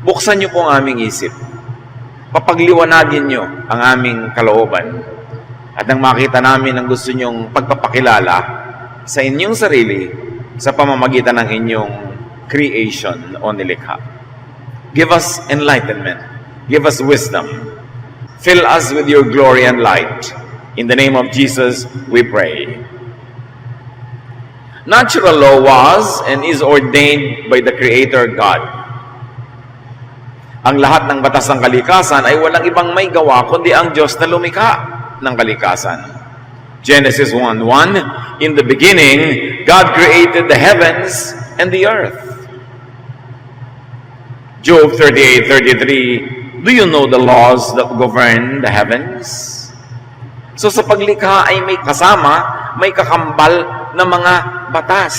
Buksan niyo po ang aming isip. Papagliwanagin niyo ang aming kalooban. At nang makita namin ang gusto niyong pagpapakilala sa inyong sarili sa pamamagitan ng inyong creation o nilikha. Give us enlightenment. Give us wisdom. Fill us with your glory and light. In the name of Jesus, we pray. Natural law was and is ordained by the Creator God. Ang lahat ng batas ng kalikasan ay walang ibang may gawa kundi ang Diyos na lumikha ng kalikasan. Genesis 1:1, in the beginning, God created the heavens and the earth. Job 38:33, do you know the laws that govern the heavens? So sa paglikha ay may kasama, may kakambal na mga batas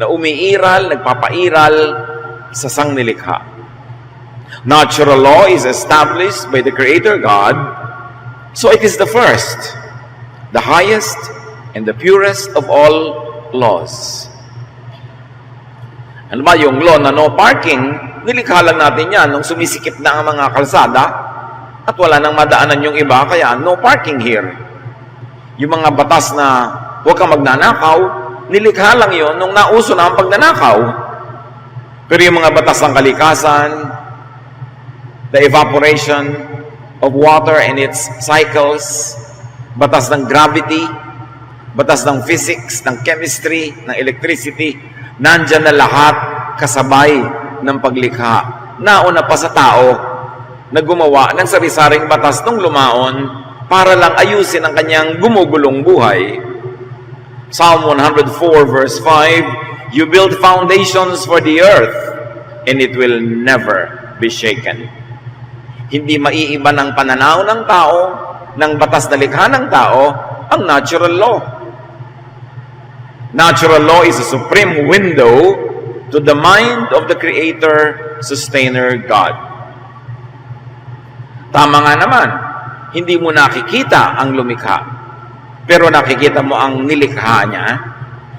na umiiral, nagpapairal sa sangnilikha. Natural law is established by the Creator God, so it is the first, the highest, and the purest of all laws. Ano ba yung law na no parking, nilikha lang natin yan nung sumisikip na ang mga kalsada at wala nang madaanan yung iba, kaya no parking here. Yung mga batas na huwag kang magnanakaw, nilikha lang yon nung nauso na ang pagnanakaw. Pero yung mga batas ng kalikasan, the evaporation of water and its cycles, batas ng gravity, batas ng physics, ng chemistry, ng electricity, nandyan na lahat kasabay ng paglikha. Nauna pa sa tao na gumawa ng sari-saring batas nung lumaon para lang ayusin ang kanyang gumugulong buhay. Psalm 104 verse 5, you build foundations for the earth and it will never be shaken. Hindi maiiba ng pananaw ng tao, ng batas na likha ng tao, ang natural law. Natural law is a supreme window to the mind of the Creator, Sustainer God. Tama nga naman, hindi mo nakikita ang lumikha, pero nakikita mo ang nilikha niya.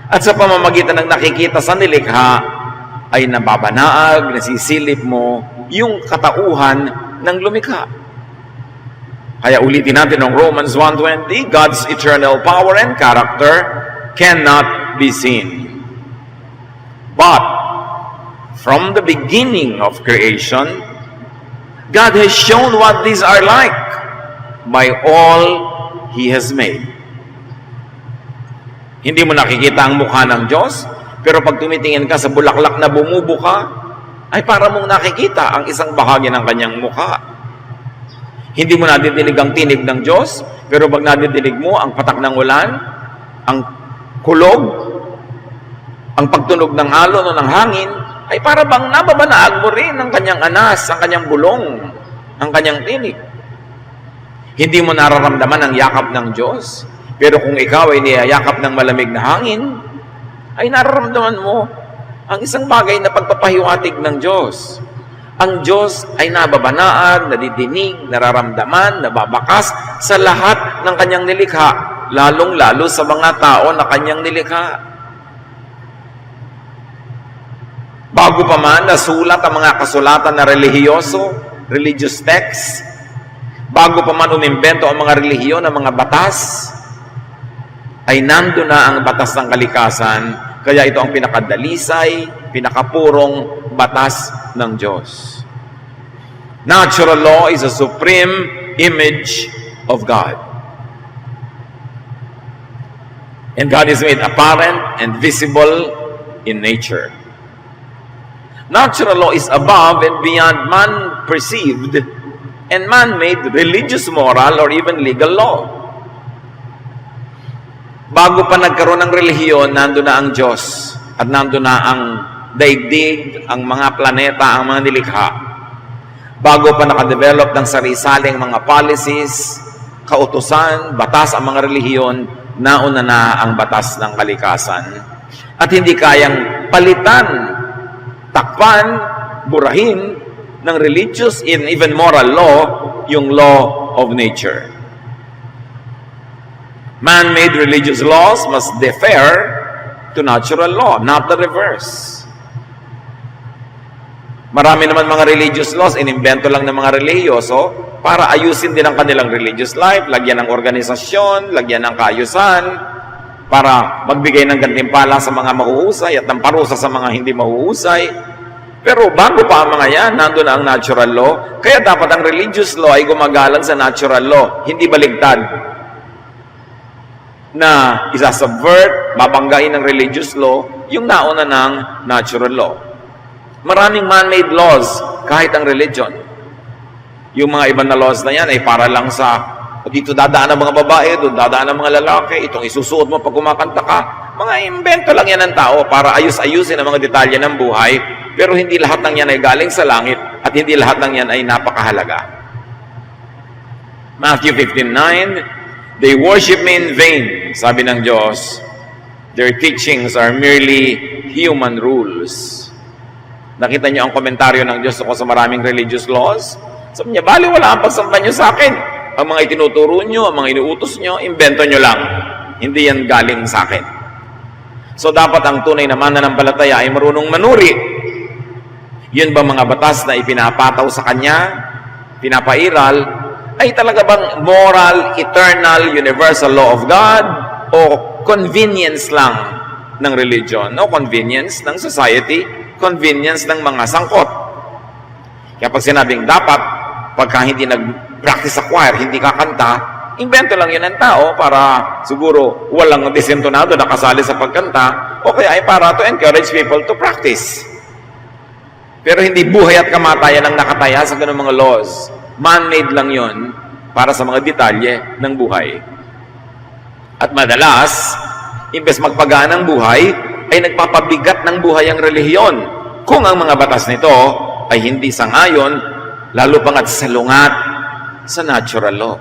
At sa pamamagitan ng nakikita sa nilikha, ay nababanaag, nasisilip mo yung katauhan ng lumikha. Kaya ulitin natin ang Romans 1:20, God's eternal power and character cannot be seen. But from the beginning of creation, God has shown what these are like by all He has made. Hindi mo nakikita ang mukha ng Diyos, pero pag tumitingin ka sa bulaklak na bumubuka, ay para mong nakikita ang isang bahagi ng kanyang mukha. Hindi mo nadidinig ang tinig ng Diyos, pero pag nadidinig mo ang patak ng ulan, ang kulog, ang pagtunog ng alon o ng hangin, ay para bang nababanaag mo rin ang kanyang anas, ang kanyang bulong, ang kanyang tinig. Hindi mo nararamdaman ang yakap ng Diyos, pero kung ikaw ay niyayakap ng malamig na hangin, ay nararamdaman mo ang isang bagay na pagpapahiwatig ng Diyos. Ang Diyos ay nababanaag, nadidinig, nararamdaman, nababakas sa lahat ng kanyang nilikha, lalong-lalo sa mga tao na kanyang nilikha. Bago pa man nasulat ang mga kasulatan na relihiyoso, religious texts, bago pa man umimbento ang mga relihiyon, ang mga batas, ay nando na ang batas ng kalikasan, kaya ito ang pinakadalisay, pinakapurong batas ng Diyos. Natural law is a supreme image of God. And God is made apparent and visible in nature. Natural law is above and beyond man-perceived and man-made religious, moral, or even legal law. Bago pa nagkaroon ng relihiyon, nando na ang Diyos at nando na ang daigdig, ang mga planeta, ang mga nilikha. Bago pa nakadevelop ng sari-saling mga policies, kautusan, batas ang mga relihiyon, nauna na ang batas ng kalikasan. At hindi kayang palitan, takpan, burahin ng religious and even moral law, yung law of nature. Man-made religious laws must defer to natural law, not the reverse. Marami naman mga religious laws, inimbento lang ng mga relihiyoso para ayusin din ang kanilang religious life, lagyan ng organisasyon, lagyan ng kaayusan, para magbigay ng gantimpala sa mga mahuhusay at ng parusa sa mga hindi mahuhusay. Pero bago pa ang mga yan, nandun na ang natural law. Kaya dapat ang religious law ay gumagalang sa natural law, hindi baligtad. Na isa-subvert, babanggain ng religious law, yung nauna ng natural law. Maraming man-made laws, kahit ang religion. Yung mga ibang na laws na yan ay para lang sa dito dadaan ang mga babae, doon dadaan ang mga lalaki, itong isusuot mo pag kumakanta ka. Mga imbento lang yan ng tao para ayus-ayusin ang mga detalye ng buhay, pero hindi lahat ng yan ay galing sa langit at hindi lahat ng yan ay napakahalaga. Matthew 15:9, they worship me in vain, sabi ng Diyos. Their teachings are merely human rules. Nakita niyo ang komentaryo ng Diyos sa maraming religious laws? Sabi niya, bali wala ang pagsamba niyo sa akin. Ang mga itinuturo nyo, ang mga inuutos nyo, invento nyo lang. Hindi yan galing sa akin. So dapat ang tunay na mananampalataya ay marunong manuri. Yun ba mga batas na ipinapataw sa kanya, pinapairal, ay talaga bang moral, eternal, universal law of God o convenience lang ng religion? O convenience ng society, convenience ng mga sangkot. Kaya pag sinabing dapat, pagka hindi nag-practice sa choir, hindi kakanta, invento lang yun ng tao para siguro walang desentonado na kasali sa pagkanta o kaya ay para to encourage people to practice. Pero hindi buhay at kamatayan ang nakataya sa ganung mga laws. Man-made lang yun para sa mga detalye ng buhay. At madalas, imbes magpagaan ng buhay, ay nagpapabigat ng buhay ang relihiyon kung ang mga batas nito ay hindi sangayon, lalo pangat salungat sa natural law.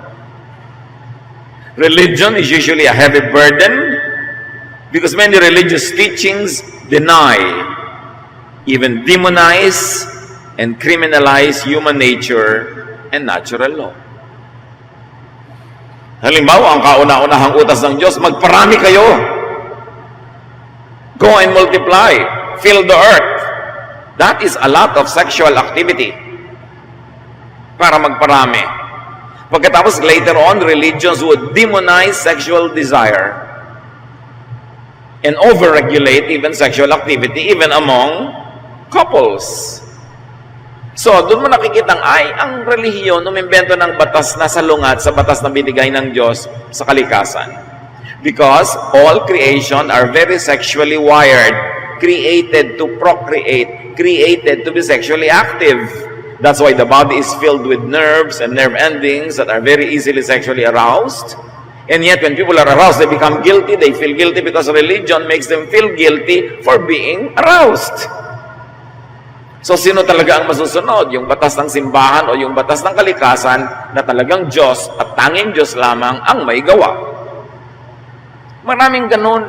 Religion is usually a heavy burden because many religious teachings deny, even demonize, and criminalize human nature and natural law. Halimbawa, ang kauna-unahang utas ng Diyos, magparami kayo. Go and multiply. Fill the earth. That is a lot of sexual activity para magparami. Pagkatapos, later on, religions would demonize sexual desire and overregulate even sexual activity, even among couples. So, doon mo nakikita ang relihiyon umimbento ng batas na salungat sa batas na binigay ng Diyos sa kalikasan. Because all creation are very sexually wired, created to procreate, created to be sexually active. That's why the body is filled with nerves and nerve endings that are very easily sexually aroused. And yet, when people are aroused, they become guilty. They feel guilty because religion makes them feel guilty for being aroused. So, sino talaga ang masusunod? Yung batas ng simbahan o yung batas ng kalikasan na talagang Diyos at tanging Diyos lamang ang may gawa? Maraming ganun.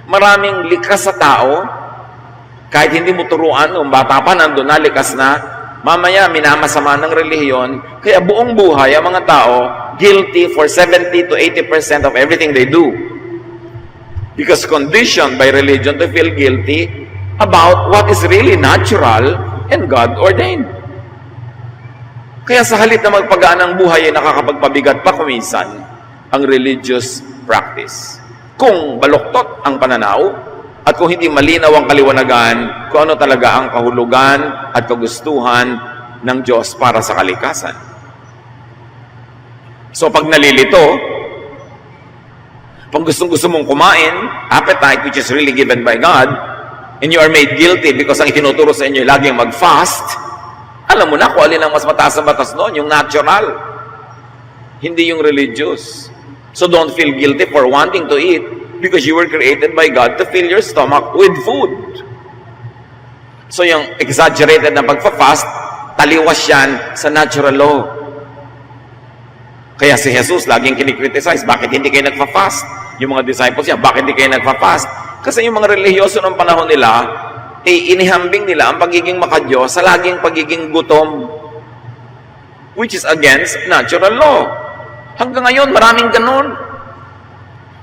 Maraming likas sa tao. Kahit hindi mo turuan, nung bata pa, nandun na, likas na. Mamaya, minamasama ng relihiyon. Kaya buong buhay, ang mga tao, guilty for 70 to 80% of everything they do. Because conditioned by religion to feel guilty about what is really natural and God-ordained. Kaya sa halip na magpagaan ng buhay ay nakakapagpabigat pa kuminsan ang religious practice. Kung baluktot ang pananaw at kung hindi malinaw ang kaliwanagan kung ano talaga ang kahulugan at kagustuhan ng Diyos para sa kalikasan. So pag nalilito, pag gustong-gusto mong kumain, appetite which is really given by God, and you are made guilty because ang itinuturo sa inyo ay laging mag-fast, alam mo na kung alin ang mas mataas na batas noon, yung natural, hindi yung religious. So don't feel guilty for wanting to eat because you were created by God to fill your stomach with food. So yung exaggerated na pagpa-fast, taliwas yan sa natural law. Kaya si Jesus laging kinikriticize, bakit hindi kayo nagpa-fast? Yung mga disciples niya, bakit hindi kayo nagpa-fast? Kasi yung mga relihiyoso ng panahon nila, inihambing nila ang pagiging makadiyos sa laging pagiging gutom, which is against natural law. Hanggang ngayon, maraming ganun.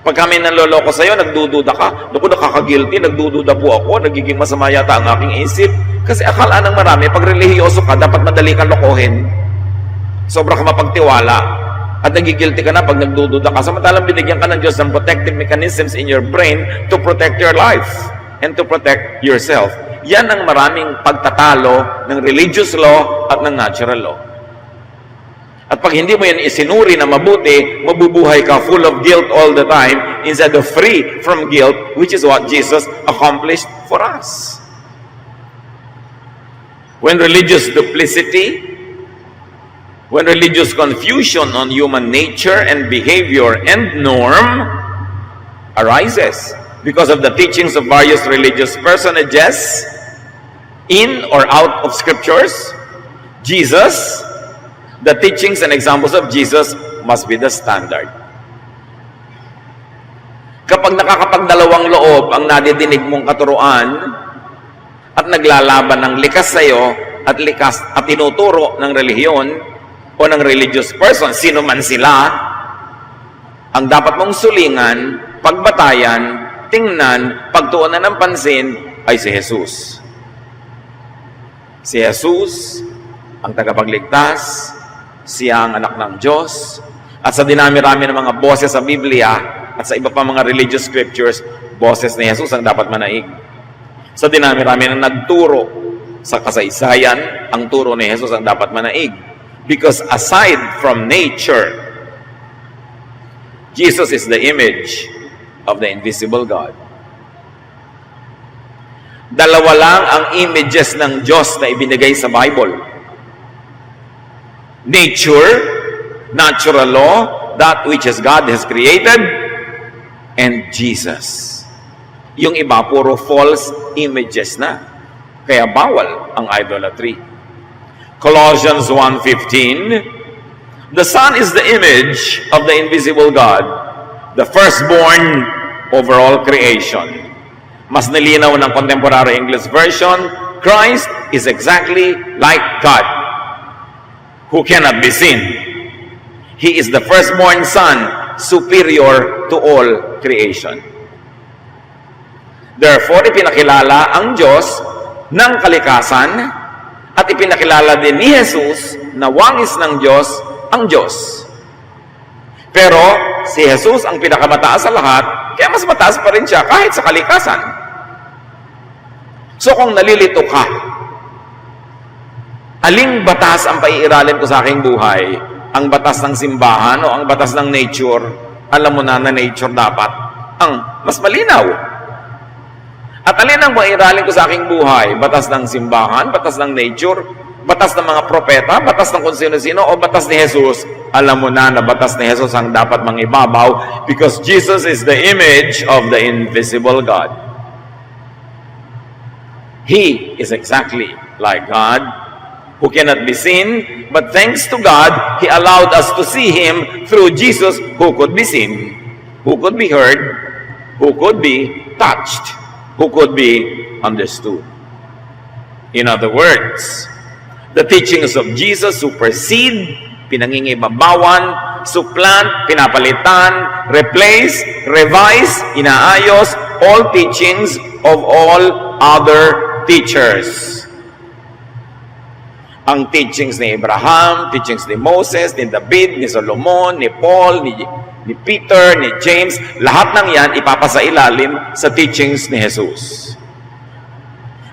Pag kami nanloloko sa'yo, nagdududa ka. Naku, nakaka-guilty, nagdududa po ako, nagiging masama yata ang aking isip. Kasi akala ng marami, pag relihiyoso ka, dapat madali kang lokohin. Sobra ka mapagtiwala. At nagigilty ka na pag nagdududa ka. Samantalang binigyan ka ng Diyos ng protective mechanisms in your brain to protect your life and to protect yourself. Yan ang maraming pagtatalo ng religious law at ng natural law. At pag hindi mo yan isinuri na mabuti, mabubuhay ka full of guilt all the time instead of free from guilt, which is what Jesus accomplished for us. When religious duplicity, when religious confusion on human nature and behavior and norm arises because of the teachings of various religious personages in or out of scriptures, Jesus, the teachings and examples of Jesus must be the standard. Kapag nakakapagdalawang loob ang nadidinig mong katuruan at naglalaban ng likas sa iyo at likas at tinuturo ng relihiyon o ng religious person, sino man sila, ang dapat mong sulingan, pagbatayan, tingnan, pagtuunan ng pansin ay si Jesus. Si Jesus ang tagapagligtas, siya ang anak ng Diyos, at sa dinami-rami ng mga boses sa Biblia at sa iba pa mga religious scriptures, boses ni Jesus ang dapat manaig. Sa dinami-rami ng nagturo sa kasaysayan, ang turo ni Jesus ang dapat manaig. Because aside from nature, Jesus is the image of the invisible God. Dalawa lang ang images ng Diyos na ibinigay sa Bible. Nature, natural law, that which is God has created, and Jesus. Yung iba, puro false images na. Kaya bawal ang idolatry. Colossians 1:15, the Son is the image of the invisible God, the firstborn over all creation. Mas nilinaw ng contemporary English version, Christ is exactly like God, who cannot be seen. He is the firstborn Son, superior to all creation. Therefore, ipinakilala ang Diyos ng kalikasan at ipinakilala din ni Jesus na wangis ng Diyos ang Diyos. Pero si Jesus ang pinakamataas sa lahat, kaya mas mataas pa rin siya kahit sa kalikasan. So kung nalilito ka, aling batas ang paiiralin ko sa aking buhay? Ang batas ng simbahan o ang batas ng nature? Alam mo na nature dapat ang mas malinaw. At alin ang paiiralin ko sa aking buhay? Batas ng simbahan, batas ng nature, batas ng mga propeta, batas ng kung sino-sino, o batas ni Jesus? Alam mo na batas ni Jesus ang dapat mangibabaw because Jesus is the image of the invisible God. He is exactly like God, who cannot be seen, but thanks to God, He allowed us to see Him through Jesus, who could be seen, who could be heard, who could be touched, who could be understood. In other words, the teachings of Jesus supersede, pinangingibabawan, supplant, pinapalitan, replace, revise, inaayos, all teachings of all other teachers. Ang teachings ni Abraham, teachings ni Moses, ni David, ni Solomon, ni Paul, ni Peter, ni James, lahat ng yan ipapasailalim sa teachings ni Jesus.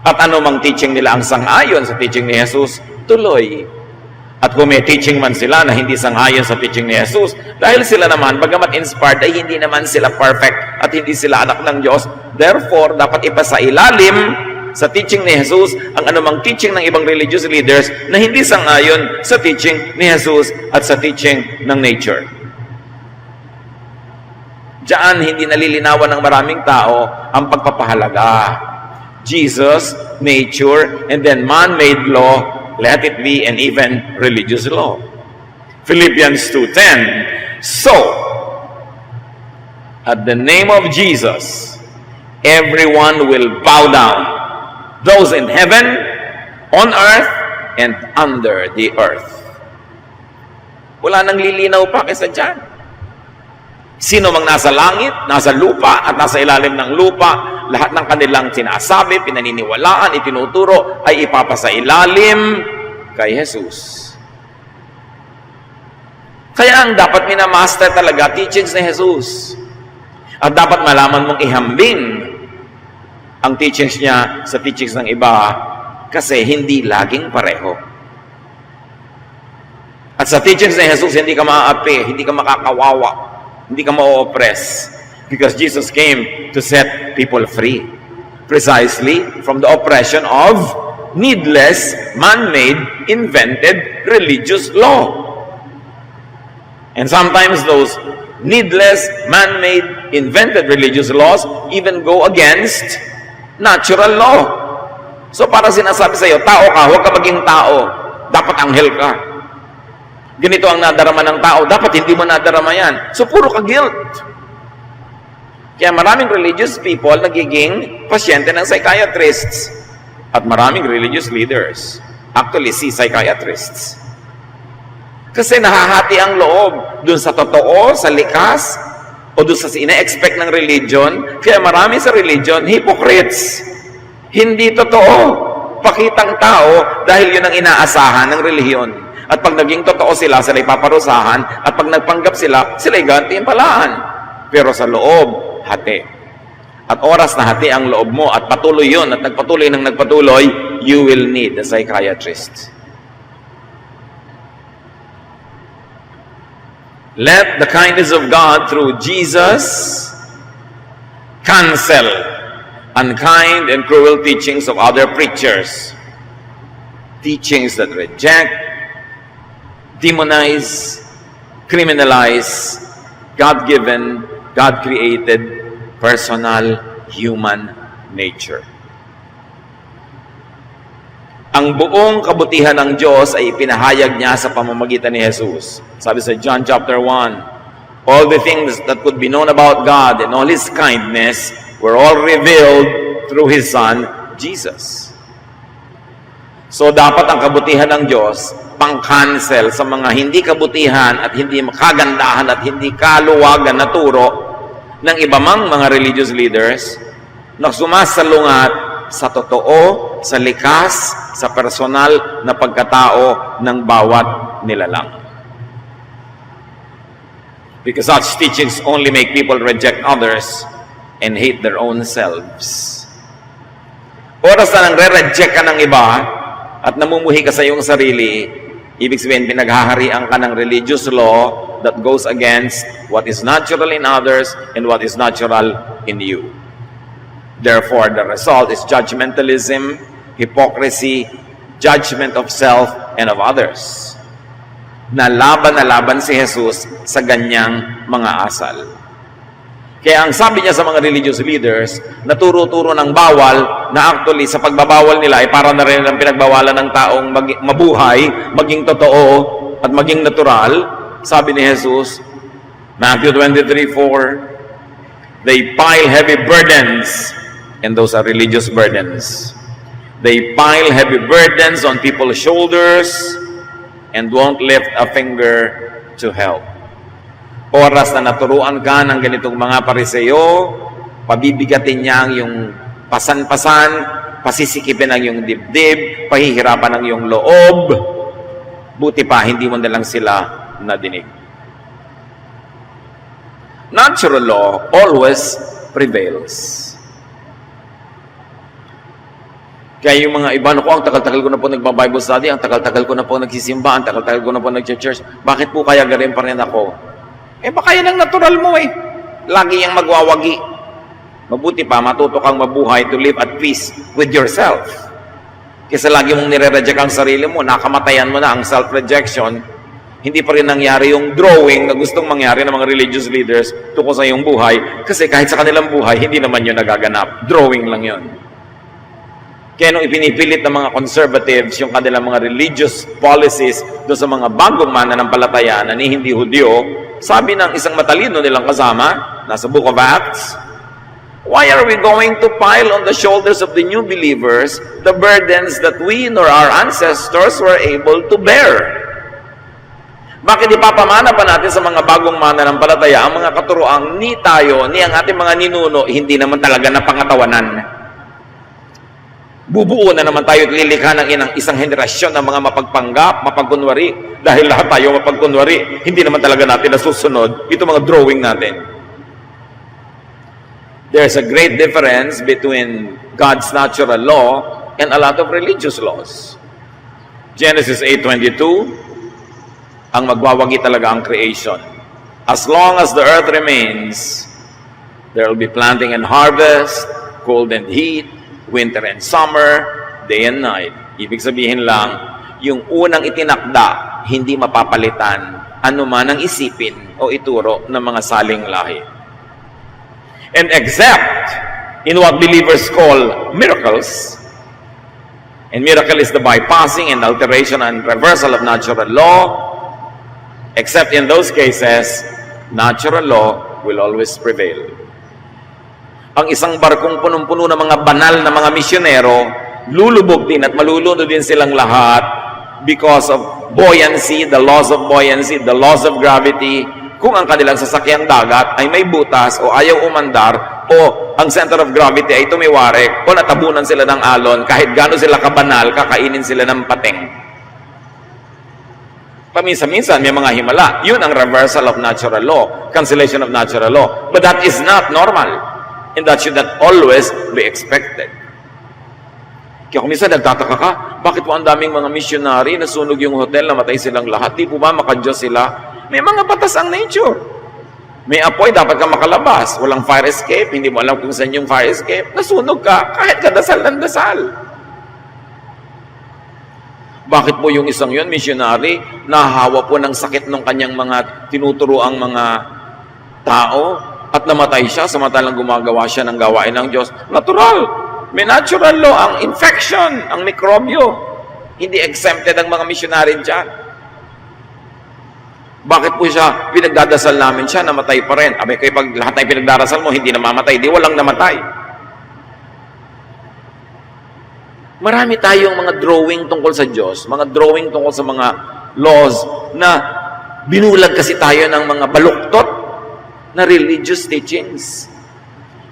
At anumang teaching nila ang sang-ayon sa teaching ni Jesus, tuloy. At kung may teaching man sila na hindi sang-ayon sa teaching ni Jesus, dahil sila naman, bagamat inspired, ay hindi naman sila perfect at hindi sila anak ng Diyos, therefore, dapat ipasailalim sa teaching ni Jesus ang anumang teaching ng ibang religious leaders na hindi sang-ayon sa teaching ni Jesus at sa teaching ng nature. Diyan, hindi nalilinawan ng maraming tao ang pagpapahalaga. Jesus, nature, and then man-made law, let it be, and even religious law. Philippians 2:10, so, at the name of Jesus, everyone will bow down, those in heaven, on earth, and under the earth. Wala nang lilinaw pa kaysa dyan. Sino mang nasa langit, nasa lupa, at nasa ilalim ng lupa, lahat ng kanilang sinasabi, pinaniniwalaan, itinuturo, ay ipapasailalim kay Jesus. Kaya ang dapat minamaster talaga, teachings ni Jesus. At dapat malaman mong ihambing ang teachings niya sa teachings ng iba kasi hindi laging pareho. At sa teachings ni Jesus, hindi ka maaapi, hindi ka makakawawa, hindi ka ma-oppress. Because Jesus came to set people free. Precisely from the oppression of needless, man-made, invented religious law. And sometimes those needless, man-made, invented religious laws even go against natural law. So para sinasabi sa iyo, tao ka, huwag ka maging tao. Dapat anghel ka. Ganito ang nadarama ng tao, dapat hindi mo nadarama yan. So puro ka guilt. Kaya maraming religious people nagiging pasyente ng psychiatrists. At maraming religious leaders actually see psychiatrists. Kasi nahahati ang loob dun sa totoo, sa likas, o dun sa ina-expect ng religion. Kaya marami sa religion, hypocrites. Hindi totoo. Pakitang tao dahil yun ang inaasahan ng relihiyon. At pag naging totoo sila, sila'y paparusahan. At pag nagpanggap sila, sila'y gantimpalaan. Pero sa loob, hati. At oras na hati ang loob mo at patuloy yun at nagpatuloy ng nagpatuloy, you will need a psychiatrist. Let the kindness of God through Jesus cancel unkind and cruel teachings of other preachers. Teachings that reject, demonize, criminalize God-given, God-created, personal, human nature. Ang buong kabutihan ng Diyos ay ipinahayag niya sa pamamagitan ni Jesus. Sabi sa John chapter 1, all the things that could be known about God and all His kindness were all revealed through His Son, Jesus. So dapat ang kabutihan ng Diyos pang-cancel sa mga hindi kabutihan at hindi makagandahan at hindi kaluwagan na turo ng iba mang mga religious leaders na sumasalungat sa totoo, sa likas, sa personal na pagkatao ng bawat nilalang. Because such teachings only make people reject others and hate their own selves. Oras na nang re-reject ka ng iba at namumuhi ka sa iyong sarili, ibig sabihin pinaghaharian ka ng religious law that goes against what is natural in others and what is natural in you. Therefore, the result is judgmentalism, hypocrisy, judgment of self and of others. Na laban si Jesus sa ganyang mga asal. Kaya ang sabi niya sa mga religious leaders, naturo-turo ng bawal na actually sa pagbabawal nila ay para na rin ang pinagbawalan ng taong mabuhay, maging totoo at maging natural. Sabi ni Jesus, Matthew 23:4, they pile heavy burdens. And those are religious burdens. They pile heavy burdens on people's shoulders and won't lift a finger to help. Oras na naturuan ka ng ganitong mga Pariseo, pabibigatin niya ang iyong pasan-pasan, pasisikipin ang iyong dibdib, pahihirapan ang iyong loob, buti pa hindi mo na lang sila nadinig. Natural law always prevails. Kaya yung mga iba, ang tagal-tagal ko na po nagba-Bible study, ang tagal-tagal ko na po nagsisimba, ang tagal-tagal ko na po nag-church, bakit po kaya garin pa rin ako? Baka yan ang natural mo Lagi yung magwawagi. Mabuti pa, matuto kang mabuhay to live at peace with yourself. Kasi lagi mong nire-reject ang sarili mo, nakamatayan mo na ang self-rejection, hindi pa rin nangyari yung drawing na gustong mangyari ng mga religious leaders tungkol sa iyong buhay, kasi kahit sa kanilang buhay, hindi naman yun nagaganap. Drawing lang yun. Kaya nung ipinipilit ng mga conservatives yung kanilang mga religious policies doon sa mga bagong mananampalataya na ni hindi Hudyo, sabi ng isang matalino nilang kasama, nasa Book of Acts, why are we going to pile on the shoulders of the new believers the burdens that we nor our ancestors were able to bear? Bakit ipapamana pa natin sa mga bagong mananampalataya ang mga katuroang ni tayo, ni ang ating mga ninuno, hindi naman talaga napangatawanan? Bubuo na naman tayo at lilikha ng isang henerasyon ng mga mapagpanggap, mapagkunwari. Dahil lahat tayo mapagkunwari, hindi naman talaga natin nasusunod ito mga drawing natin. There's a great difference between God's natural law and a lot of religious laws. Genesis 8:22, ang magwawagi talaga ang creation. As long as the earth remains, there will be planting and harvest, cold and heat, winter and summer, day and night. Ibig sabihin lang, yung unang itinakda, hindi mapapalitan anuman ang isipin o ituro ng mga saling lahi. And except in what believers call miracles, and miracle is the bypassing and alteration and reversal of natural law, except in those cases, natural law will always prevail. Ang isang barkong punong-puno ng mga banal na mga misyonero, lulubog din at malulunod din silang lahat because of buoyancy, the laws of buoyancy, the laws of gravity. Kung ang kanilang sasakyang dagat ay may butas o ayaw umandar o ang center of gravity ay tumiwarik o natabunan sila ng alon, kahit gaano sila kabanal, kakainin sila ng pating. Paminsan-minsan may mga himala. Yun ang reversal of natural law, cancellation of natural law. But that is not normal. And that should not always be expected. Kaya kung minsan nagtataka ka, bakit po ang daming mga missionary na sunog yung hotel, namatay silang lahat? Di po ba makadiyos sila? May mga batas ang nature. May apoy, dapat ka makalabas. Walang fire escape, hindi mo alam kung saan yung fire escape. Nasunog ka, kahit ka dasal ng dasal. Bakit po yung isang yun, missionary, nahahawa po ng sakit ng kanyang mga tinuturoang mga tao at namatay siya samantalang gumagawa siya ng gawain ng Diyos? Natural. May natural law ang infection, ang mikrobyo. Hindi exempted ang mga missionary dyan. Bakit po siya, pinagdadasal namin siya, namatay pa rin? Abay, kayo pag lahat ng pinagdarasal mo, hindi namamatay, di walang namatay. Marami tayong mga drawing tungkol sa Diyos, mga drawing tungkol sa mga laws na binulag kasi tayo ng mga baluktot na religious teachings.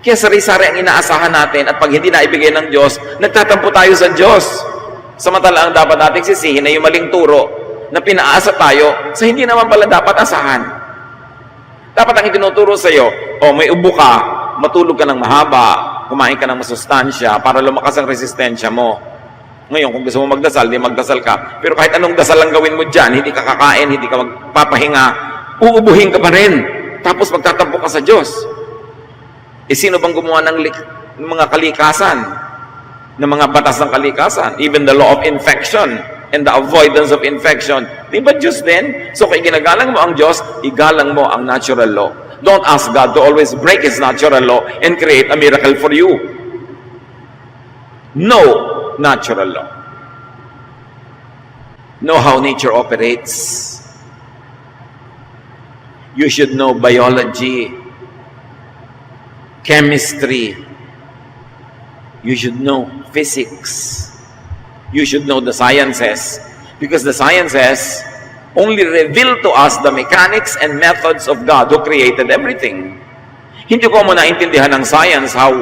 Kaya sari-sari ang inaasahan natin at pag hindi na ibigay ng Diyos, nagtatampo tayo sa Diyos. Samantala ang dapat nating sisihin na yung maling turo na pinaasa tayo sa hindi naman pala dapat asahan. Dapat ang itinuturo sa iyo, may ubo ka, matulog ka ng mahaba, kumain ka ng masustansya para lumakas ang resistensya mo. Ngayon, kung gusto mo magdasal, di magdasal ka. Pero kahit anong dasal lang gawin mo dyan, hindi ka kakain, hindi ka magpapahinga, uubuhin ka pa rin. Tapos magtatampo ka sa Diyos. Sino bang gumawa ng mga kalikasan? Ng mga batas ng kalikasan? Even the law of infection and the avoidance of infection. Di ba Diyos din? So kung ginagalang mo ang Diyos, igalang mo ang natural law. Don't ask God to always break His natural law and create a miracle for you. Know natural law. Know how nature operates. You should know biology, chemistry. You should know physics. You should know the sciences. Because the sciences only reveal to us the mechanics and methods of God who created everything. Hindi ko mo naintindihan ng science how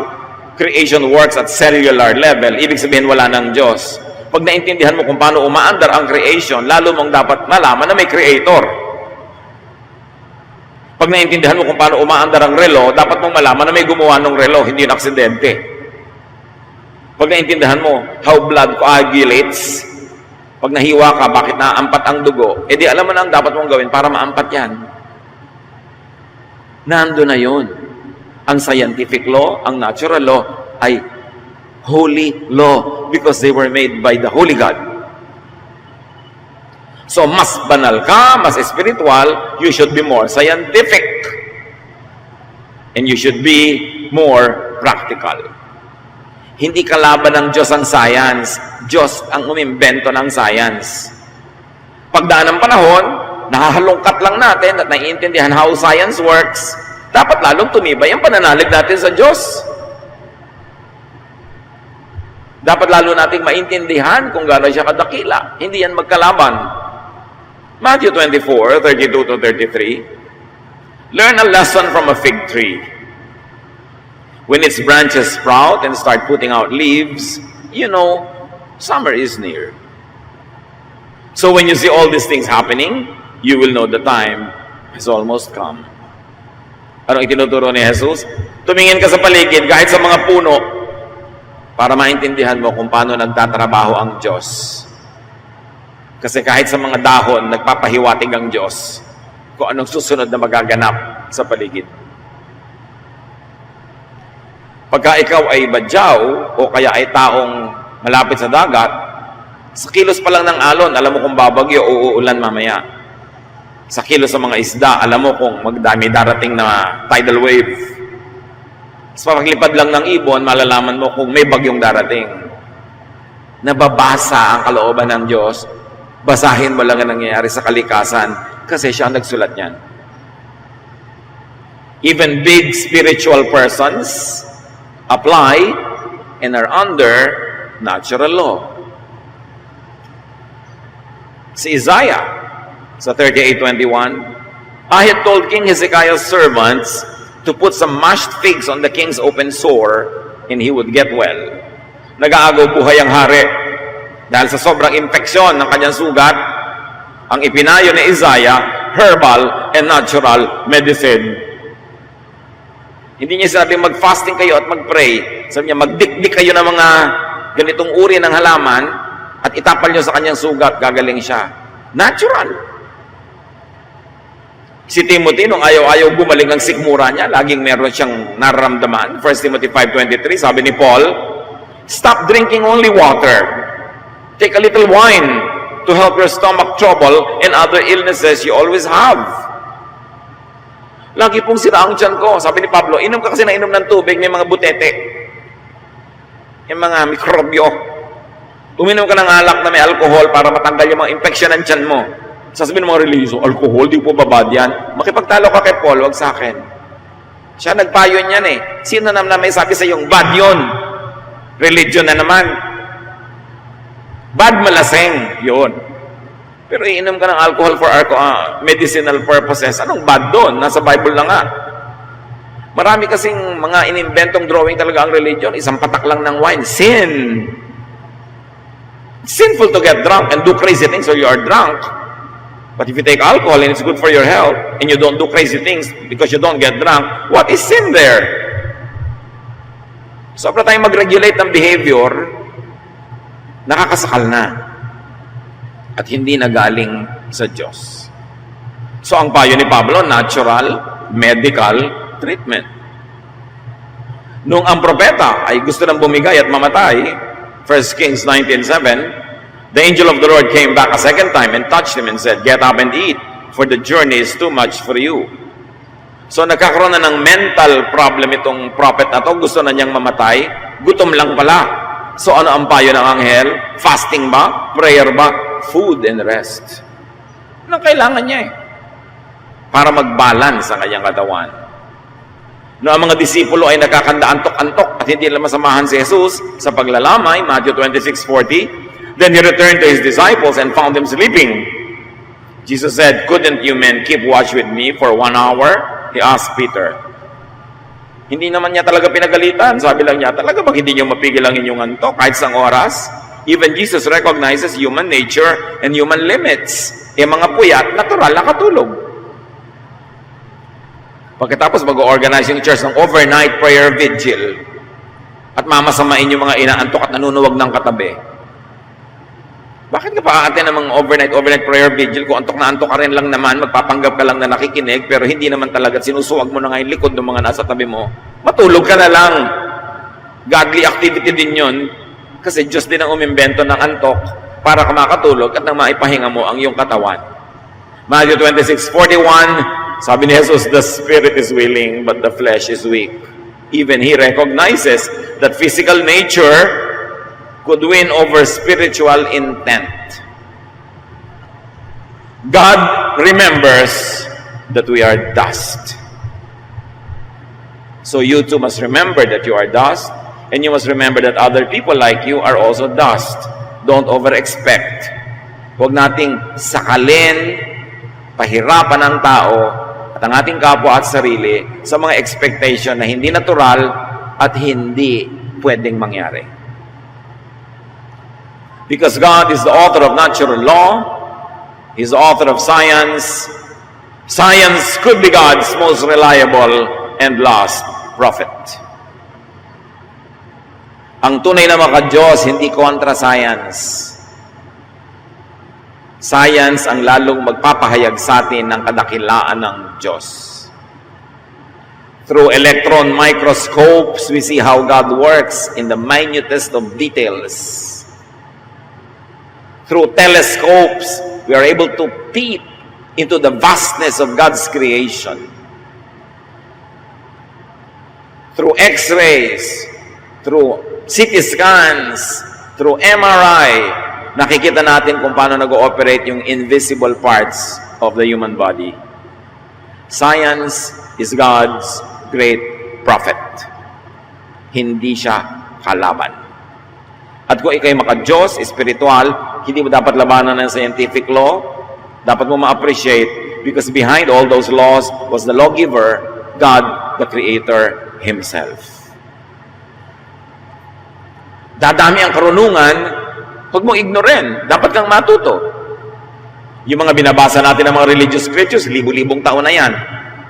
creation works at cellular level. Ibig sabihin wala ng Diyos. Pag naintindihan mo kung paano umaandar ang creation, lalo mong dapat malaman na may creator. Pag naintindihan mo kung paano umaandar ang relo, dapat mong malaman na may gumawa ng relo, hindi yung aksidente. Pag naintindihan mo how blood coagulates, pag nahiwa ka, bakit naampat ang dugo? Di alam mo na ang dapat mong gawin para maampat yan. Nando na yun. Ang scientific law, ang natural law, ay holy law because they were made by the Holy God. So, mas banal ka, mas spiritual, you should be more scientific. And you should be more practical. Hindi kalaban ng Diyos ang science. Diyos ang umimbento ng science. Pagdaan ng panahon, nahahalungkat lang natin at naiintindihan how science works, dapat lalong tumibay ang pananalig natin sa Diyos. Dapat lalo nating maintindihan kung gaano siya kadakila. Hindi yan magkalaban. Matthew 24, 32 to 33. Learn a lesson from a fig tree. When its branches sprout and start putting out leaves, you know, summer is near. So when you see all these things happening, you will know the time has almost come. Anong itinuturo ni Jesus? Tumingin ka sa paligid, kahit sa mga puno, para maintindihan mo kung paano nagtatrabaho ang Diyos. Kasi kahit sa mga dahon, nagpapahiwatig ang Diyos kung anong susunod na magaganap sa paligid. Pagka ikaw ay badyaw o kaya ay taong malapit sa dagat, sa kilos pa lang ng alon, alam mo kung babagyo o uulan mamaya. Sa kilos sa mga isda, alam mo kung magdami darating na tidal wave. Sa paglipad lang ng ibon, malalaman mo kung may bagyong darating. Nababasa ang kalooban ng Diyos. Basahin mo lang ang nangyayari sa kalikasan kasi siya ang nagsulat niyan. Even big spiritual persons apply and are under natural law. Si Isaiah, sa 38:21, I had told King Hezekiah's servants to put some mashed figs on the king's open sore and he would get well. Nag-aagaw buhay ang hari dahil sa sobrang infeksyon ng kanyang sugat. Ang ipinayo ni Isaiah, herbal and natural medicine. Hindi niya sabi mag-fasting kayo at mag-pray. Sabi niya magdikdik kayo ng mga ganitong uri ng halaman at itapal niyo sa kanyang sugat, gagaling siya. Natural. Si Timothy, nung ayaw-ayaw gumaling ng sikmura niya, laging meron siyang nararamdaman. 1 Timothy 5:23, sabi ni Paul, stop drinking only water. Take a little wine to help your stomach trouble and other illnesses you always have. Lagi pong sira ang tiyan ko. Sabi ni Pablo, inom ka kasi na inom ng tubig, may mga butete. Yung mga mikrobyo. Uminom ka ng alak na may alcohol para matanggal yung mga infeksyon ng tiyan mo. Sasabihin ng mga religyoso, alcohol, di po babad yan. Makipagtalo ka kay Paul, wag sa akin. Siya nagpayo niyan eh. Sino naman may sabi sa iyong bad yun? Religion na naman. Bad malaseng, yun. Pero iinom ka ng alcohol for medicinal purposes. Anong bad doon? Nasa Bible na nga. Marami kasing mga inimbentong drawing talaga ang religion. Isang patak lang ng wine. Sin. It's sinful to get drunk and do crazy things while you are drunk. But if you take alcohol and it's good for your health, and you don't do crazy things because you don't get drunk, what is sin there? Sobra tayong mag-regulate ng behavior, nakakasakal na. At hindi nagaling sa Diyos. So ang payo ni Pablo, natural, medical treatment. Nung ang propeta ay gusto nang bumigay at mamatay, 1 Kings 19:7, the angel of the Lord came back a second time and touched him and said, get up and eat, for the journey is too much for you. So nagkakaroon na ng mental problem itong prophet na to, gusto na niyang mamatay, gutom lang pala. So ano ang payo ng anghel? Fasting ba? Prayer ba? Food and rest. Ano kailangan niya eh? Para mag-balance ang kanyang katawan. No, ang mga disipulo ay nakakanda antok-antok at hindi nila masamahan si Jesus sa paglalamay, Matthew 26:40. Then he returned to his disciples and found them sleeping. Jesus said, couldn't you men keep watch with me for 1 hour? He asked Peter. Hindi naman niya talaga pinagalitan. Sabi lang niya, talaga bang hindi niyo mapigil ang inyong antok kahit isang oras? Even Jesus recognizes human nature and human limits. Yung mga puyat, natural, nakatulog. Pagkatapos mag-organize yung church ng overnight prayer vigil at mamasamain yung mga inaantok at nanunuwag ng katabi. Bakit ka pa aatin ng mga overnight prayer vigil kung antok na antok ka rin lang naman, magpapanggap ka lang na nakikinig, pero hindi naman talaga sinusuwag mo na nga yung likod ng mga nasa tabi mo? Matulog ka na lang. Godly activity din yun. Kasi Diyos din ang umimbento ng antok para ka makatulog at nang maipahinga mo ang iyong katawan. Matthew 26:41, sabi ni Jesus, the spirit is willing, but the flesh is weak. Even he recognizes that physical nature could win over spiritual intent. God remembers that we are dust. So you too must remember that you are dust, and you must remember that other people like you are also dust. Don't over-expect. Huwag nating sakalin, pahirapan ang tao at ang ating kapwa at sarili sa mga expectation na hindi natural at hindi pwedeng mangyari. Because God is the author of natural law, He's the author of science. Science could be God's most reliable and last prophet. Ang tunay na maka-Diyos, hindi kontra science. Science ang lalong magpapahayag sa atin ng kadakilaan ng Diyos. Through electron microscopes, we see how God works in the minutest of details. Through telescopes, we are able to peep into the vastness of God's creation. Through X-rays, through CT scans, through MRI, nakikita natin kung paano nag-ooperate yung invisible parts of the human body. Science is God's great prophet. Hindi siya kalaban. At kung ikay maka-Diyos, spiritual, hindi mo dapat labanan ng scientific law. Dapat mo ma-appreciate because behind all those laws was the lawgiver, God, the Creator Himself. Dadami ang karunungan, huwag mong ignoren. Dapat kang matuto. Yung mga binabasa natin ng mga religious scriptures, libu-libong taon na yan.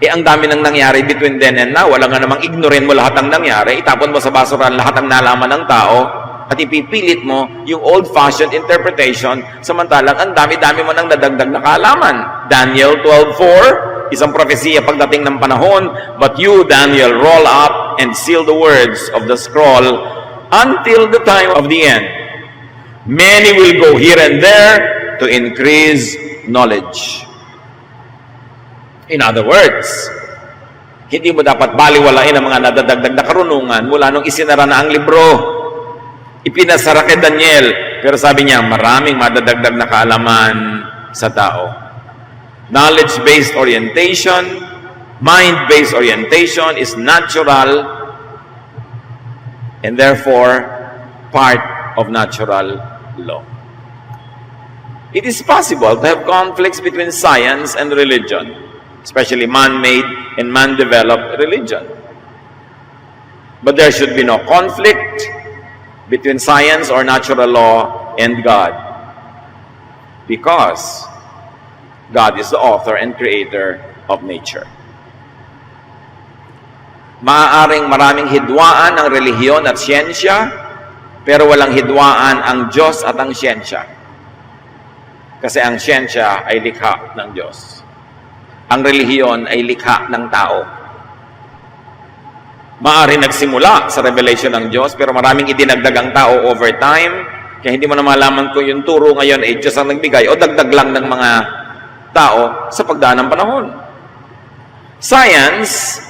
Ang dami nang nangyari between then and now. Wala nga namang ignoren mo lahat ng nangyari. Itapon mo sa basurahan lahat ng nalaman ng tao. At ipipilit mo yung old-fashioned interpretation, samantalang ang dami-dami mo nang nadagdag na kaalaman. Daniel 12:4, isang propesiya pagdating ng panahon, but you, Daniel, roll up and seal the words of the scroll until the time of the end. Many will go here and there to increase knowledge. In other words, hindi mo dapat baliwalain ang mga nadadagdag na karunungan mula nung isinara na ang libro. Ipinasara kay Daniel, pero sabi niya, maraming madadagdag na kaalaman sa tao. Knowledge-based orientation, mind-based orientation is natural and therefore part of natural law. It is possible to have conflicts between science and religion, especially man-made and man-developed religion. But there should be no conflict between science or natural law and God. Because God is the author and creator of nature. Maaaring maraming hidwaan ang relihiyon at siyensya, pero walang hidwaan ang Diyos at ang siyensya. Kasi ang siyensya ay likha ng Diyos. Ang relihiyon ay likha ng tao. Maaari nagsimula sa revelation ng Diyos, pero maraming idinagdag ang tao over time, kaya hindi mo na malaman kung yung turo ngayon ay Diyos ang nagbigay o dagdag lang ng mga tao sa pagdaan ng panahon. Science,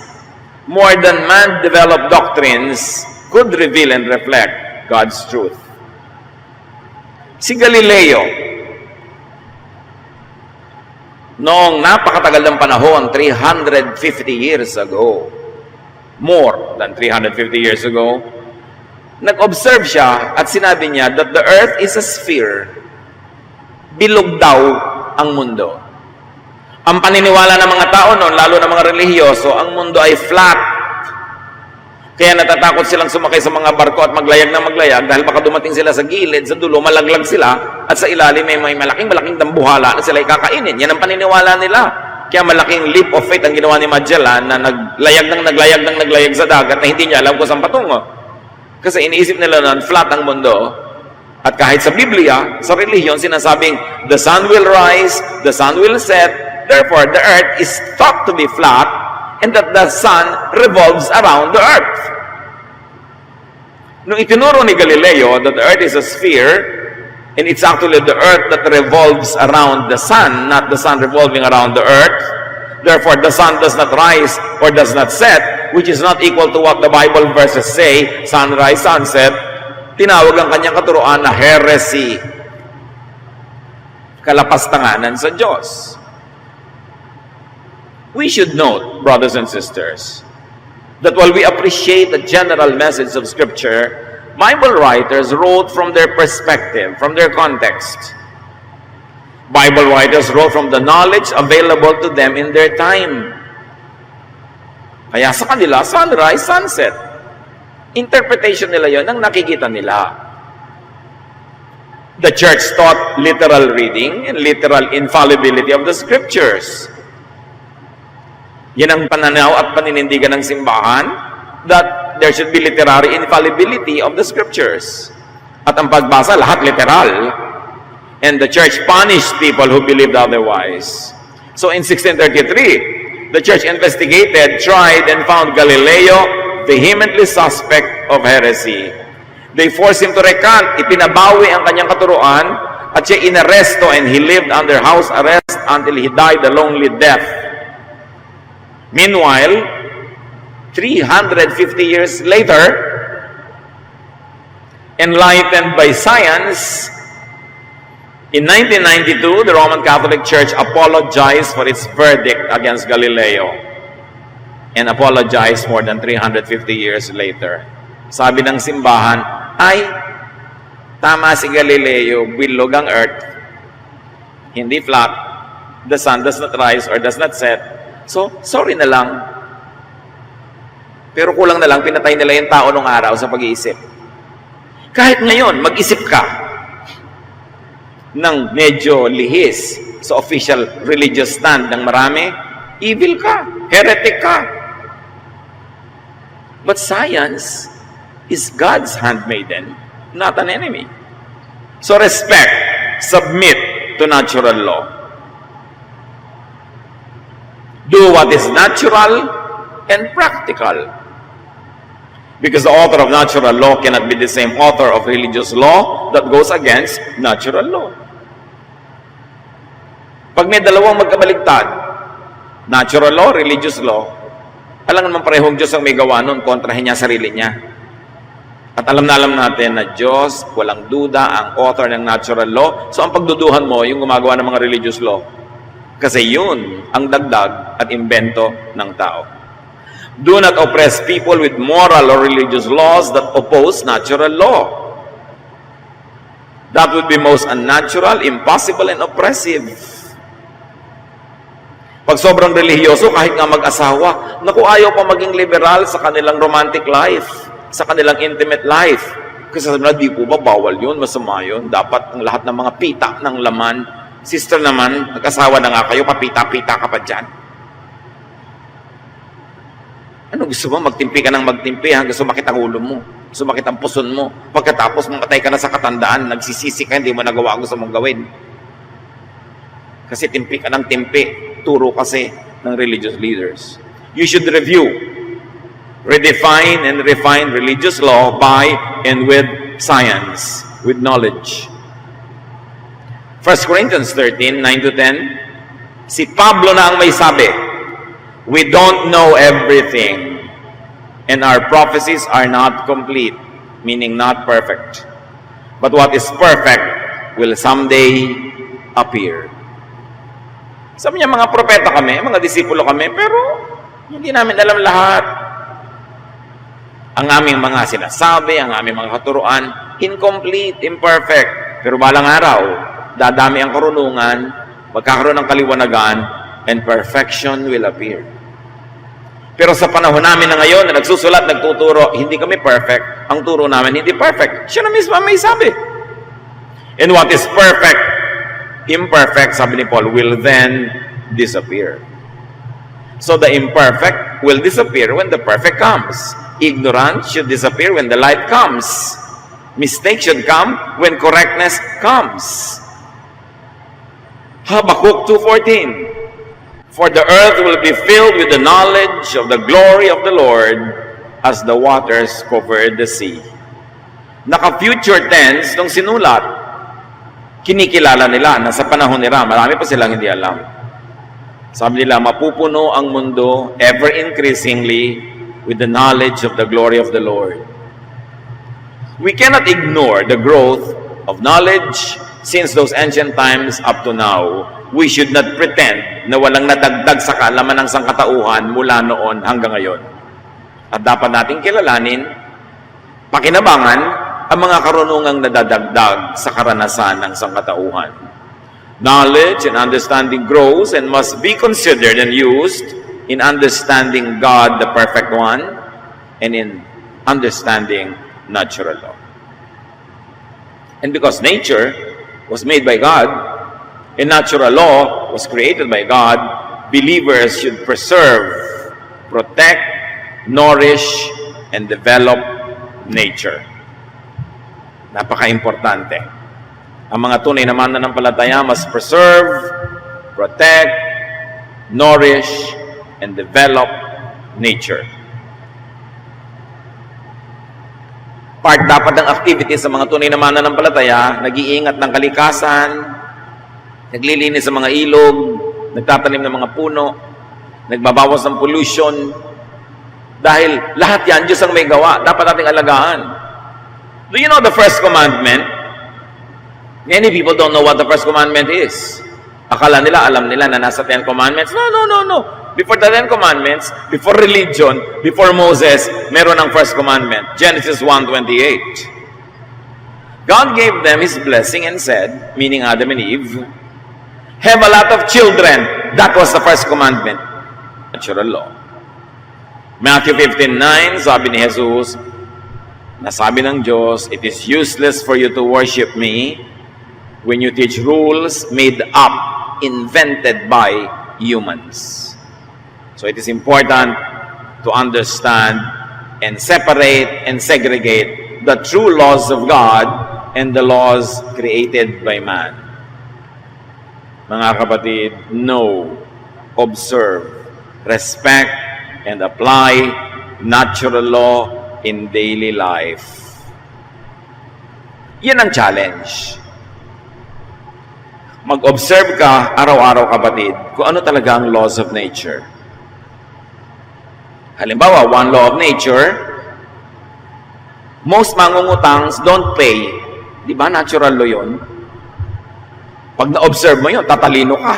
more than man-developed doctrines, could reveal and reflect God's truth. Si Galileo, noong napakatagal ng panahon, 350 years ago, more than 350 years ago, nag-observe siya at sinabi niya that the earth is a sphere. Bilog daw ang mundo. Ang paniniwala ng mga tao noon, lalo ng mga relihiyoso, ang mundo ay flat. Kaya natatakot silang sumakay sa mga barko at maglayag na maglayag dahil baka dumating sila sa gilid, sa dulo, malaglag sila at sa ilalim may malaking dambuhala na sila ikakainin. Yan ang paniniwala nila. Kaya malaking leap of faith ang ginawa ni Magellan na naglayag sa dagat na hindi niya alam kung saan patungo. Kasi iniisip nila noon, flat ang mundo. At kahit sa Biblia, sa relihiyon, sinasabing, the sun will rise, the sun will set, therefore the earth is thought to be flat, and that the sun revolves around the earth. Nung itinuro ni Galileo that the earth is a sphere, and it's actually the earth that revolves around the sun, not the sun revolving around the earth. Therefore, the sun does not rise or does not set, which is not equal to what the Bible verses say, sunrise, sunset. Tinawag ang kanyang katuruan na heresy. Kalapastanganan sa Diyos. We should note, brothers and sisters, that while we appreciate the general message of Scripture, Bible writers wrote from their perspective, from their context. Bible writers wrote from the knowledge available to them in their time. Kaya sa kanila, sunrise, sunset. Interpretation nila yon ang nakikita nila. The church taught literal reading and literal infallibility of the scriptures. Yan ang pananaw at paninindigan ng simbahan, that there should be literary infallibility of the scriptures. At ang pagbasa, lahat literal. And the church punished people who believed otherwise. So in 1633, the church investigated, tried, and found Galileo vehemently suspect of heresy. They forced him to recant. Ipinabawi ang kanyang katuruan at siya inaresto, and he lived under house arrest until he died a lonely death. Meanwhile, 350 years later, enlightened by science, in 1992, the Roman Catholic Church apologized for its verdict against Galileo and apologized more than 350 years later. Sabi ng simbahan, ay, tama si Galileo, bilog ang earth, hindi flat, the sun does not rise or does not set, so sorry na lang. Pero kulang na lang, pinatay nila yung tao nung araw sa pag-iisip. Kahit ngayon, mag-isip ka ng medyo lihis sa official religious stand ng marami, evil ka, heretic ka. But science is God's handmaiden, not an enemy. So respect, submit to natural law. Do what is natural and practical. Because the author of natural law cannot be the same author of religious law that goes against natural law. Pag may dalawang magkabaligtad, natural law, religious law, alam naman parehong Diyos ang may gawa nun, kontrahin niya sarili niya. At alam natin na Diyos, walang duda, ang author ng natural law. So ang pagduduhan mo, yung gumagawa ng mga religious law. Kasi yun ang dagdag at imbento ng tao. Do not oppress people with moral or religious laws that oppose natural law. That would be most unnatural, impossible, and oppressive. Pag sobrang relihiyoso, kahit nga mag-asawa, naku, ayaw pa maging liberal sa kanilang romantic life, sa kanilang intimate life. Kasi sabi na, di po ba, bawal yun, masama yun. Dapat ang lahat ng mga pita ng laman. Sister naman, nag-asawa na nga kayo, papita-pita ka pa dyan. Ano gusto mo? Magtimpi ka ng magtimpi hanggang sumakit ang ulo mo. Sumakit ang puson mo. Pagkatapos, mamatay ka na sa katandaan, nagsisisi ka, hindi mo nagawa ang gusto mong gawin. Kasi timpi ka ng timpi. Turo kasi ng religious leaders. You should review, redefine, and refine religious law by and with science, with knowledge. 1 Corinthians 13, 9-10, si Pablo na ang may sabi, we don't know everything, and our prophecies are not complete, meaning not perfect. But what is perfect will someday appear. Sabi niya, mga propeta kami, mga disipulo kami, pero hindi namin alam lahat. Ang aming mga sinasabi, ang aming mga katuruan, incomplete, imperfect. Pero balang araw, dadami ang karunungan, magkakaroon ng kaliwanagan, and perfection will appear. Pero sa panahon namin na ngayon, na nagsusulat, nagtuturo, hindi kami perfect. Ang turo namin hindi perfect. Siya na mismo may sabi. And what is perfect, imperfect, sabi ni Paul, will then disappear. So the imperfect will disappear when the perfect comes. Ignorance should disappear when the light comes. Mistake should come when correctness comes. Habakkuk 2:14. For the earth will be filled with the knowledge of the glory of the Lord as the waters cover the sea. Naka-future tense nung sinulat. Kinikilala nila na sa panahon nila, marami pa silang hindi alam. Sabi nila, mapupuno ang mundo ever increasingly with the knowledge of the glory of the Lord. We cannot ignore the growth of knowledge since those ancient times up to now. We should not pretend na walang nadagdag sa kaalaman ng sangkatauhan mula noon hanggang ngayon. At dapat nating kilalanin, pakinabangan, ang mga karunungang nadadagdag sa karanasan ng sangkatauhan. Knowledge and understanding grows and must be considered and used in understanding God, the perfect one, and in understanding natural law. And because nature was made by God, and natural law was created by God, believers should preserve, protect, nourish, and develop nature. Napaka-importante. Ang mga tunay na mananampalataya must preserve, protect, nourish, and develop nature. Part dapat ng activities sa mga tunay na mananampalataya, nag-iingat ng kalikasan, naglilinis sa mga ilog, nagtatanim ng mga puno, nagbabawas ng pollution. Dahil lahat yan, Diyos ang may gawa, dapat nating alagaan. Do you know the first commandment? Many people don't know what the first commandment is. Akala nila, alam nila na nasa 10 commandments. No. Before the 10 commandments, before religion, before Moses, meron ang first commandment. Genesis 1:28. God gave them His blessing and said, meaning Adam and Eve, have a lot of children. That was the first commandment. Natural law. Matthew 15:9, sabi ni Jesus, nasabi ng Diyos, it is useless for you to worship me when you teach rules made up, invented by humans. So it is important to understand and separate and segregate the true laws of God and the laws created by man. Mga kapatid, know, observe, respect, and apply natural law in daily life. Yan ang challenge. Mag-observe ka araw-araw, kapatid, kung ano talaga ang laws of nature. Halimbawa, one law of nature, most mangungutangs don't pay. Di ba? Natural law yun. Pag na-observe mo yun, tatalino ka.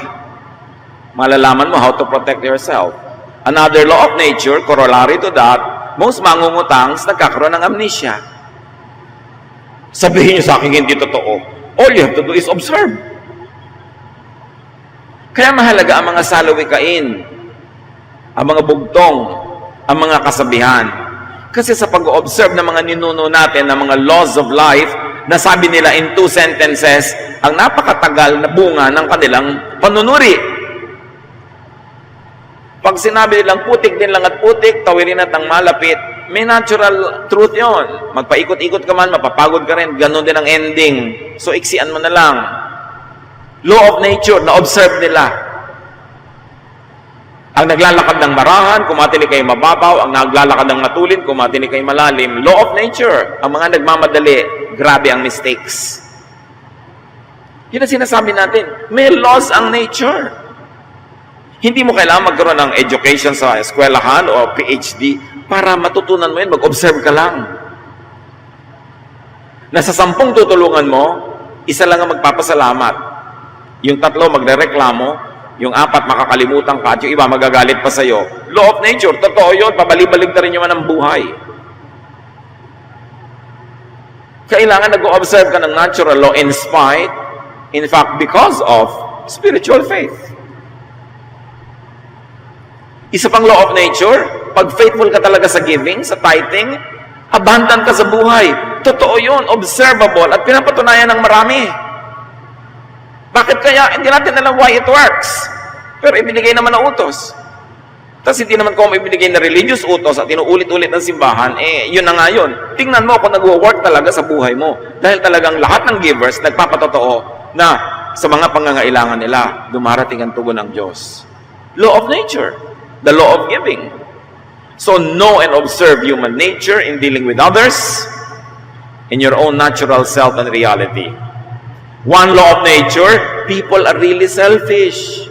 Malalaman mo how to protect yourself. Another law of nature, corollary to that, most mangungutangs nagkakaroon ng amnesia. Sabihin niyo sa akin hindi totoo. All you have to do is observe. Kaya mahalaga ang mga salawikain, ang mga bugtong, ang mga kasabihan. Kasi sa pag-observe ng mga ninuno natin, ng mga laws of life, nasabi nila in 2 sentences, ang napakatagal na bunga ng kanilang panunuri. Pag sinabi nilang putik din lang at putik, tawirin at ang malapit, may natural truth yon. Magpaikot-ikot ka man, mapapagod ka rin, ganun din ang ending. So, iksian mo na lang. Law of nature, na-observe nila. Ang naglalakad ng marahan, kumatinig kayo mababaw. Ang naglalakad ng matulin, kumatinig kayo malalim. Law of nature. Ang mga nagmamadali, grabe ang mistakes. Yun ang sinasabi natin. May laws ang nature. Hindi mo kailangan magkaroon ng education sa eskwelahan o PhD para matutunan mo yun. Mag-observe ka lang. Nasa 10 tutulungan mo, isa lang ang magpapasalamat. Yung 3 magrereklamo, yung 4 makakalimutan ka, at yung iba magagalit pa sa'yo. Law of nature, totoo yun, pabalik-balik na rin naman ang buhay. Kailangan nag-observe ka ng natural law in fact, because of spiritual faith. Isa pang law of nature, pag faithful ka talaga sa giving, sa tithing, abundant ka sa buhay. Totoo yun, observable, at pinapatunayan ng marami. Bakit kaya? Hindi natin alam why it works. Pero ibinigay naman na utos. Tapos hindi naman kung ibinigay na religious utos at inuulit-ulit ng simbahan, yun na nga yun. Tingnan mo kung nag-work talaga sa buhay mo. Dahil talagang lahat ng givers nagpapatotoo na sa mga pangangailangan nila, dumarating ang tugon ng Diyos. Law of nature. The law of giving. So know and observe human nature in dealing with others, in your own natural self and reality. One law of nature, people are really selfish.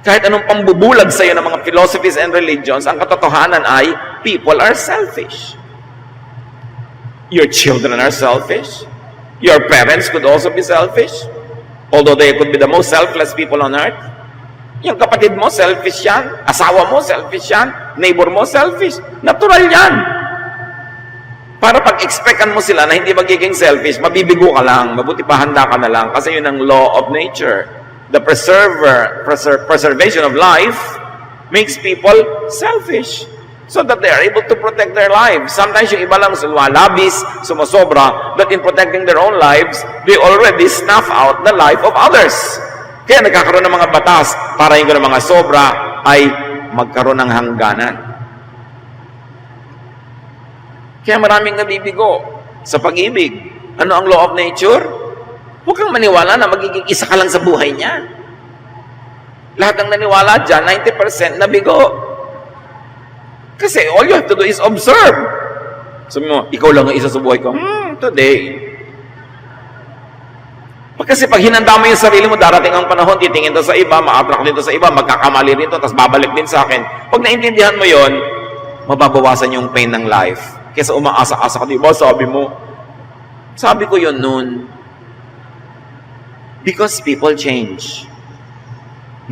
Kahit anong pambubulag sa'yo ng mga philosophies and religions, ang katotohanan ay, people are selfish. Your children are selfish. Your parents could also be selfish. Although they could be the most selfless people on earth. Yung kapatid mo, selfish yan. Asawa mo, selfish yan. Neighbor mo, selfish. Natural yan. Para pag-expectan mo sila na hindi magiging selfish, mabibigo ka lang, mabuti pa handa ka na lang kasi yun ang law of nature. The preservation of life makes people selfish so that they are able to protect their lives. Sometimes yung iba lang lumalabis, sumasobra, but in protecting their own lives, they already snuff out the life of others. Kaya nagkakaroon ng mga batas para yung mga sobra ay magkaroon ng hangganan. Kaya maraming nabibigo sa pag-ibig. Ano ang law of nature? Huwag kang maniwala na magiging isa ka lang sa buhay niya. Lahat ng naniwala dyan, 90% nabigo. Kasi all you have to do is observe. Sabi mo, ikaw lang ang isa sa buhay ko. Today. Kasi pag hinanda mo yung sarili mo, darating ang panahon, titingin to sa iba, ma-attract din to sa iba, magkakamali rin to, tapos babalik din sa akin. Pag naintindihan mo yon, mababawasan yung pain ng life. Kesa umaasa-asa ka, di ba? Sabi ko yun noon. Because people change.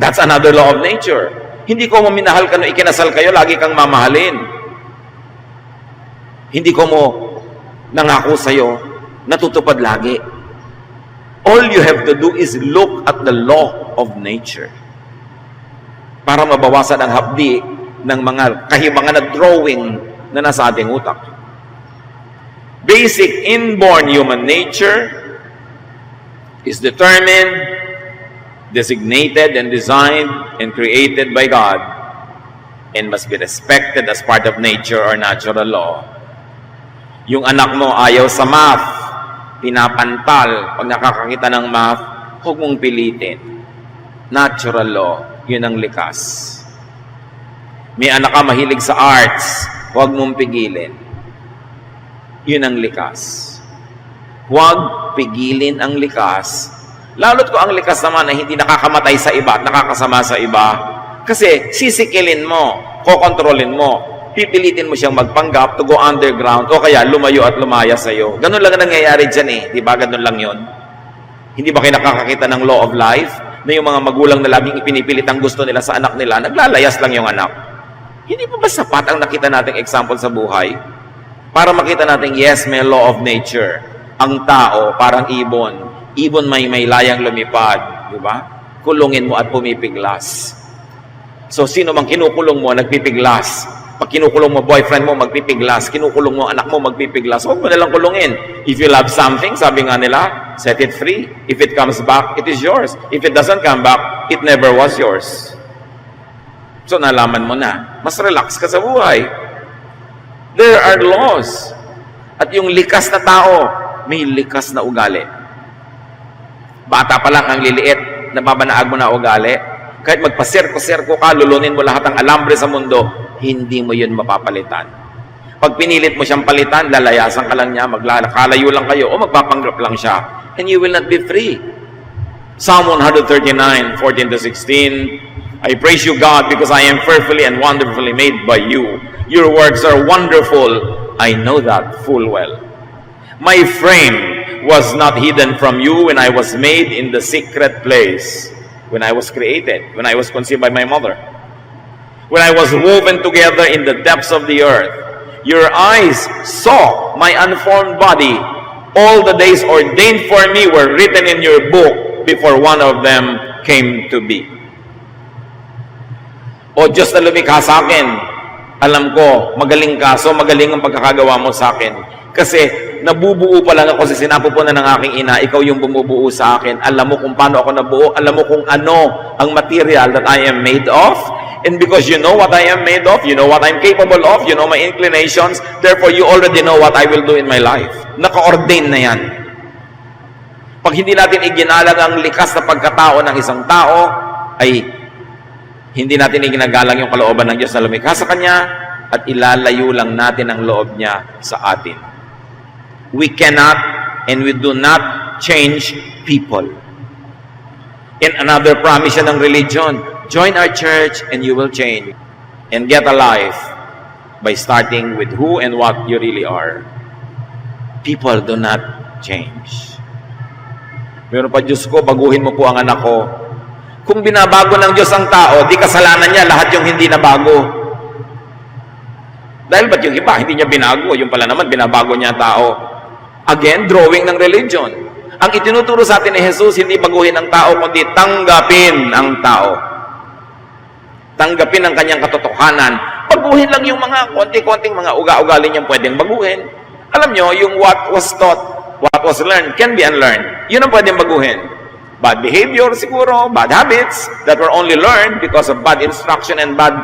That's another law of nature. Hindi ko mo minahal ka no ikinasal kayo, lagi kang mamahalin. Hindi ko mo nangako sa'yo, natutupad lagi. All you have to do is look at the law of nature. Para mabawasan ang hapdi ng mga kahibangan na drawing na nasa ating utak. Basic inborn human nature is determined, designated, and designed and created by God and must be respected as part of nature or natural law. Yung anak mo ayaw sa math, pinapantal. Pag nakakakita ng math, huwag mong pilitin. Natural law, yun ang likas. May anak ka mahilig sa arts, huwag mong pigilin. Yun ang likas. Huwag pigilin ang likas. Lalo't ko ang likas naman na hindi nakakamatay sa iba at nakakasama sa iba. Kasi sisikilin mo, kokontrolin mo, pipilitin mo siyang magpanggap to go underground o kaya lumayo at lumaya sa iyo. Ganun lang ang nangyayari dyan eh. Di ba? Ganun lang yun. Hindi ba kayo nakakakita ng law of life? Na yung mga magulang na laging ipinipilit ang gusto nila sa anak nila, naglalayas lang yung anak. Hindi pa ba sapat ang nakita nating example sa buhay? Para makita natin, yes, may law of nature. Ang tao, parang ibon. Ibon may layang lumipad. Di ba? Kulungin mo at pumipiglas. So, sino mang kinukulong mo, nagpipiglas. Pag kinukulong mo boyfriend mo, magpipiglas. Kinukulong mo anak mo, magpipiglas. Huwag mo nalang kulungin. If you love something, sabi nga nila, set it free. If it comes back, it is yours. If it doesn't come back, it never was yours. So, nalaman mo na. Mas relax ka sa buhay. There are laws. At yung likas na tao, may likas na ugali. Bata pa lang ang liliit, nababanaag mo na ugali. Kahit magpasirko-sirko ka, lulunin mo lahat ng alambre sa mundo, hindi mo yun mapapalitan. Pag pinilit mo siyang palitan, lalayasan ka lang niya, magkalayo lang kayo, o magpapanggap lang siya. And you will not be free. Psalm 139, 14-16, I praise you, God, because I am fearfully and wonderfully made by you. Your works are wonderful. I know that full well. My frame was not hidden from you when I was made in the secret place, when I was created, when I was conceived by my mother, when I was woven together in the depths of the earth. Your eyes saw my unformed body. All the days ordained for me were written in your book before one of them came to be. O Diyos na lumikha sa akin, alam ko, magaling ka, so magaling ang pagkakagawa mo sa akin. Kasi nabubuo pa lang ako sa sinapupunan ng aking ina, ikaw yung bumubuo sa akin. Alam mo kung paano ako nabuo, alam mo kung ano ang material that I am made of. And because you know what I am made of, you know what I'm capable of, you know my inclinations, therefore you already know what I will do in my life. Naka-ordain na yan. Pag hindi natin iginalang ang likas na pagkatao ng isang tao, ay hindi natin iginagalang yung kalooban ng Diyos na lumikha sa Kanya at ilalayo lang natin ang loob niya sa atin. We cannot and we do not change people. In another promise ng religion, join our church and you will change and get a life by starting with who and what you really are. People do not change. Meron pa, Diyos ko, baguhin mo po ang anak ko. Kung binabago ng Diyos ang tao, di kasalanan niya lahat yung hindi nabago. Dahil ba't yung iba, hindi niya binago? Yung pala naman, binabago niya tao. Again, drawing ng religion. Ang itinuturo sa atin ni Jesus, hindi baguhin ang tao, kundi tanggapin ang tao. Tanggapin ang kanyang katotohanan. Baguhin lang yung mga konti-konting mga uga-ugali niyang pwedeng baguhin. Alam nyo, yung what was taught, what was learned, can be unlearned. Yun ang pwedeng baguhin. Bad behavior siguro, bad habits that were only learned because of bad instruction and bad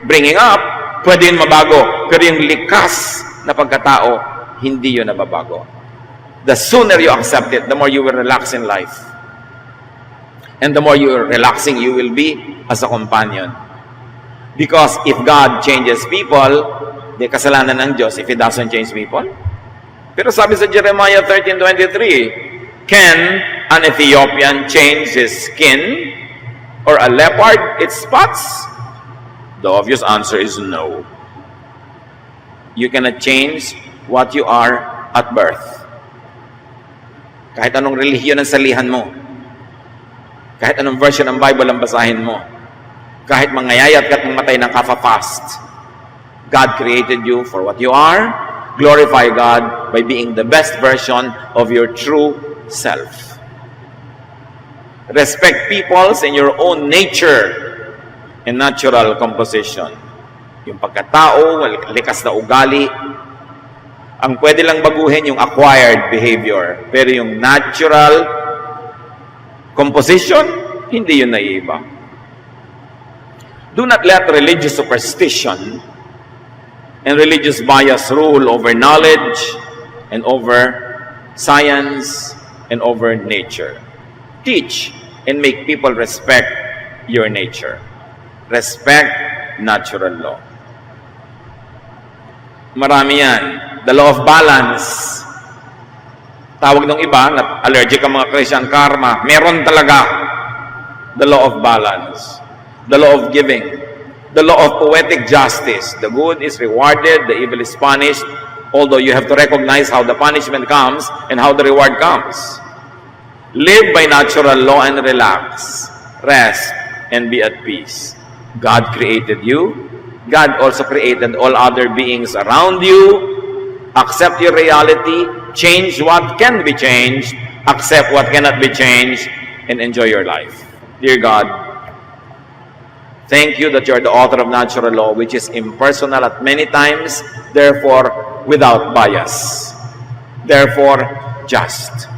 bringing up, pwede yun mabago. Pero yung likas na pagkatao, hindi yun nababago. The sooner you accept it, the more you will relax in life. And the more you are relaxing, you will be as a companion. Because if God changes people, di kasalanan ng Diyos if He doesn't change people. Pero sabi sa Jeremiah 13:23, can an Ethiopian change his skin or a leopard its spots? The obvious answer is no. You cannot change what you are at birth. Kahit anong relihiyon ang salihan mo, kahit anong version ng Bible ang basahin mo, kahit mangayayat ka't mamatay ng kafa-fast, God created you for what you are. Glorify God by being the best version of your true self. Respect peoples in your own nature and natural composition. Yung pagkatao, likas na ugali, ang pwede lang baguhin yung acquired behavior. Pero yung natural composition, hindi yun naiiba. Do not let religious superstition and religious bias rule over knowledge and over science and over nature. Teach and make people respect your nature. Respect natural law. Marami yan. The law of balance. Tawag ng iba, na allergic ang mga Christian karma. Meron talaga. The law of balance. The law of giving. The law of poetic justice. The good is rewarded, the evil is punished, although you have to recognize how the punishment comes and how the reward comes. Live by natural law and relax. Rest and be at peace. God created you. God also created all other beings around you. Accept your reality. Change what can be changed. Accept what cannot be changed. And enjoy your life. Dear God, thank you that you are the author of natural law, which is impersonal at many times, therefore without bias, therefore just.